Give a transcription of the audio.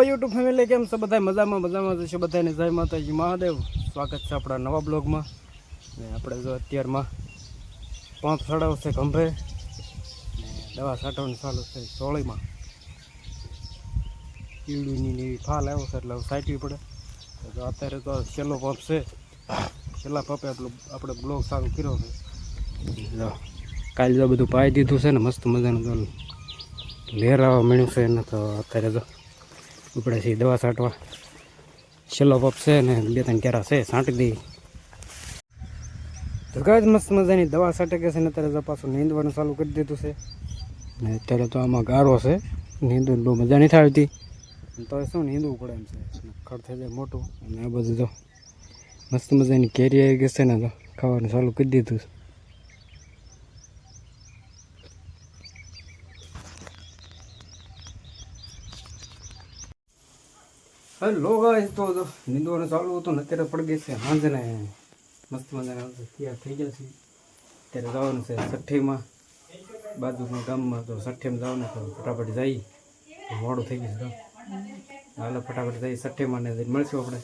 YouTube family કેમ છો બધા મજામાં જશે બધાને જય માતાજી મહાદેવ સ્વાગત છે આપણા નવા બ્લોગમાં ને આપણે જો અત્યારમાં પંપ ચડાવશે ખંભે ને દવા છાંટવાનું ચાલુ છે સોળીમાં કીડીની એવી ફાલ આવ્યો છે એટલે સાચવી પડે તો અત્યારે તો છેલ્લો પંપ છે છેલ્લા પંપે આપણે બ્લોગ ચાલુ કર્યો છે જો કાલે જો બધું પાઈ દીધું છે ને મસ્ત મજાનું જો લહેરાવા મળ્યું છે એને તો અત્યારે જો ઉપડે છે દવા છાંટવા છેલ્લો પંપ છે ને 2-3 કેરા છે છાંટી દઈ તો ગાય મસ્ત મજાની દવા છાંટે કે છે ને અત્યારે પાછું નીંદવાનું ચાલુ કરી દીધું છે ને અત્યારે તો આમાં ગારો છે નીંદવાની બહુ મજા નથી આવતી તો શું નીંદવું પડે એમ છે ખડ થઈ જાય મોટું અને આ બધું તો મસ્ત મજાની કેરી આવી ગઈ છે ને તો ખાવાનું ચાલુ કરી દીધું છે હેલો ગાઈસ તો નીંદવાનું ચાલુ હતું ને અત્યારે પડી ગઈ છે સાંજને મસ્ત મજાના તૈયાર થઈ ગયા છે અત્યારે જવાનું છે સઠ્ઠીમાં બાજુના ગામમાં તો સઠ્ઠીમાં જવાનું તો ફટાફટ જઈ મોડું થઈ ગયું છે હાલો ફટાફટ જઈ સઠ્ઠીમાં ને મળશું આપણે